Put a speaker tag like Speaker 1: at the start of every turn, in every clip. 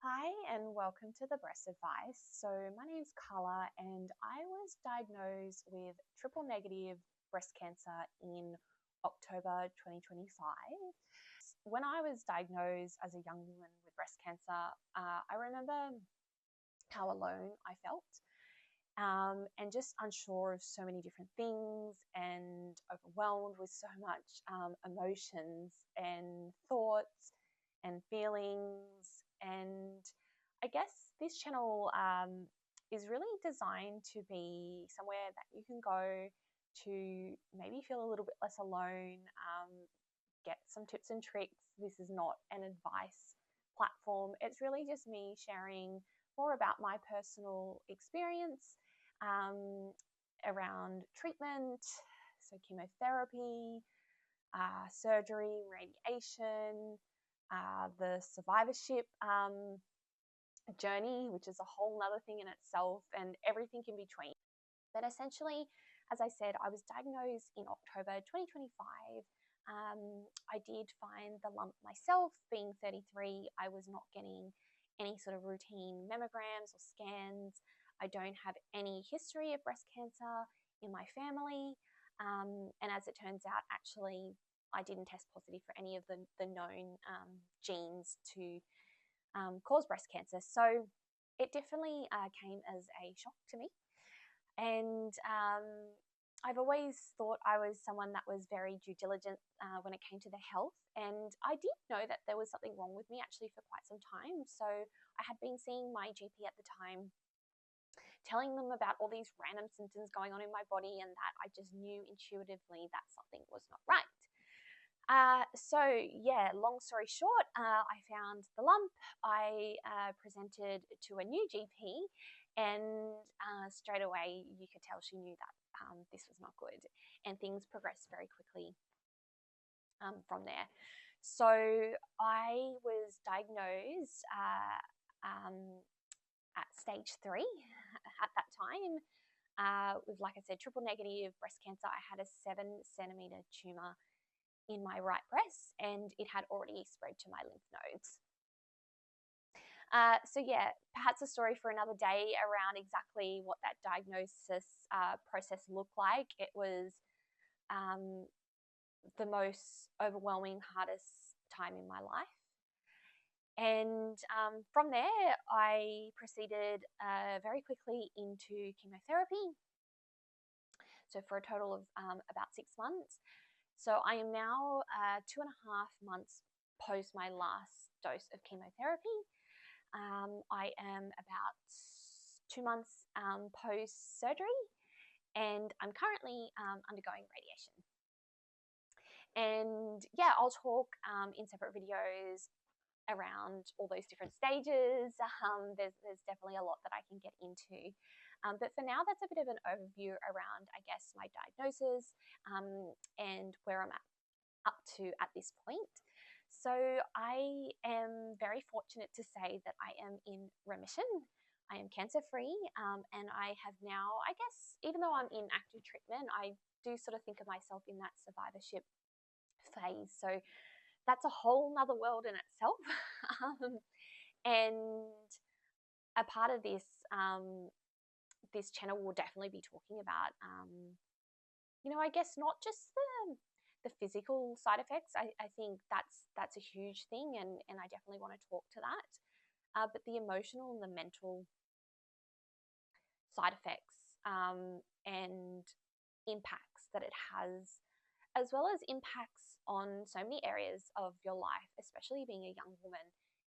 Speaker 1: Hi, and welcome to the Breast Advice. So, my name's Carla, and I was diagnosed with triple negative breast cancer in October 2025. When I was diagnosed as a young woman with breast cancer, I remember how alone I felt and just unsure of so many different things and overwhelmed with so much emotions and thoughts and feelings. And I guess this channel is really designed to be somewhere that you can go to maybe feel a little bit less alone, get some tips and tricks. This is not an advice platform. It's really just me sharing more about my personal experience um, around treatment, so chemotherapy, surgery, radiation, the survivorship journey, which is a whole nother thing in itself, and everything in between. But essentially, as I said, I was diagnosed in October 2025. I did find the lump myself. Being 33, I was not getting any sort of routine mammograms or scans. I don't have any history of breast cancer in my family. And as it turns out, actually, I didn't test positive for any of the known genes to cause breast cancer. So it definitely came as a shock to me. And I've always thought I was someone that was very due diligent when it came to their health. And I did know that there was something wrong with me actually for quite some time. So I had been seeing my GP at the time, telling them about all these random symptoms going on in my body, and that I just knew intuitively that something was not right. So long story short, I found the lump. I presented to a new GP, and straight away you could tell she knew that this was not good, and things progressed very quickly from there. So I was diagnosed at stage 3 at that time with, like I said, triple negative breast cancer. I had a 7 centimeter tumor in my right breast, and it had already spread to my lymph nodes. Perhaps a story for another day around exactly what that diagnosis process looked like. It was the most overwhelming, hardest time in my life. And from there, I proceeded very quickly into chemotherapy. So for a total of about 6 months. So I am now 2.5 months post my last dose of chemotherapy. I am about 2 months post surgery, and I'm currently undergoing radiation. And yeah, I'll talk in separate videos around all those different stages. There's definitely a lot that I can get into. But for now, that's a bit of an overview around, I guess, my diagnosis and where I'm up to at this point. So I am very fortunate to say that I am in remission. I am cancer-free, and I have now, I guess, even though I'm in active treatment, I do sort of think of myself in that survivorship phase. So that's a whole nother world in itself. And a part of this this channel will definitely be talking about I guess not just the physical side effects. I think that's a huge thing, and I definitely want to talk to that, but the emotional and the mental side effects and impacts that it has, as well as impacts on so many areas of your life, especially being a young woman.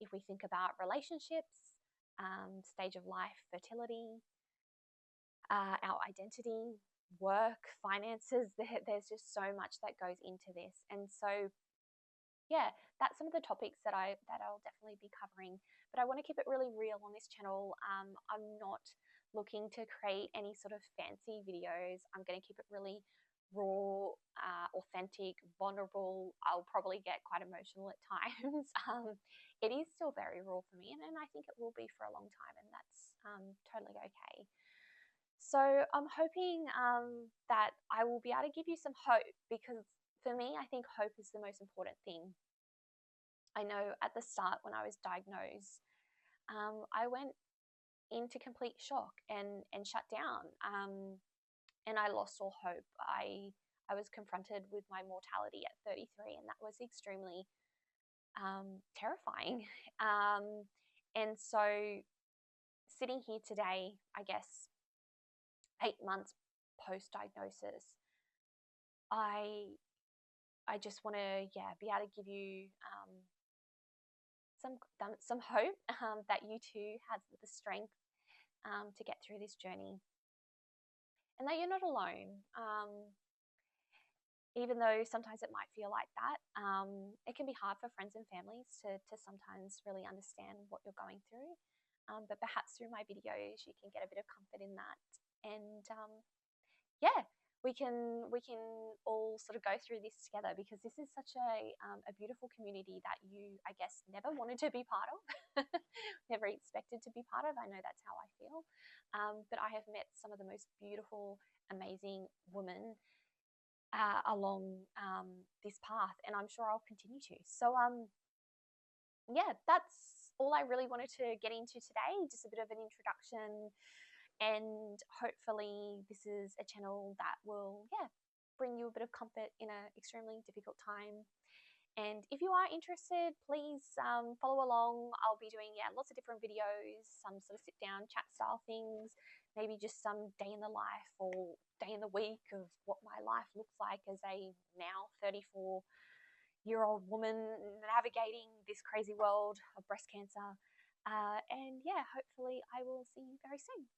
Speaker 1: If we think about relationships, stage of life, fertility, our identity, work, finances, there's just so much that goes into this. And so, yeah, that's some of the topics that I'll definitely be covering. But I want to keep it really real on this channel. I'm not looking to create any sort of fancy videos. I'm going to keep it really raw, authentic, vulnerable. I'll probably get quite emotional at times. It is still very raw for me, and I think it will be for a long time, and that's totally okay. So I'm hoping that I will be able to give you some hope, because for me, I think hope is the most important thing. I know at the start when I was diagnosed, I went into complete shock and shut down. And I lost all hope. I was confronted with my mortality at 33, and that was extremely terrifying. And so, sitting here today, I guess 8 months post diagnosis, I just want to be able to give you some hope that you too have the strength to get through this journey, and that you're not alone. Even though sometimes it might feel like that, it can be hard for friends and families to sometimes really understand what you're going through. But perhaps through my videos, you can get a bit of comfort in that. And yeah, we can all sort of go through this together, because this is such a beautiful community that you, I guess, never wanted to be part of, never expected to be part of. I know that's how I feel. But I have met some of the most beautiful, amazing women along this path, and I'm sure I'll continue to. So yeah, that's all I really wanted to get into today, just a bit of an introduction, and hopefully this is a channel that will bring you a bit of comfort in an extremely difficult time. And if you are interested, please follow along. I'll be doing lots of different videos, some sort of sit down chat style things, maybe just some day in the life or day in the week of what my life looks like as a now 34-year-old woman navigating this crazy world of breast cancer. And hopefully I will see you very soon.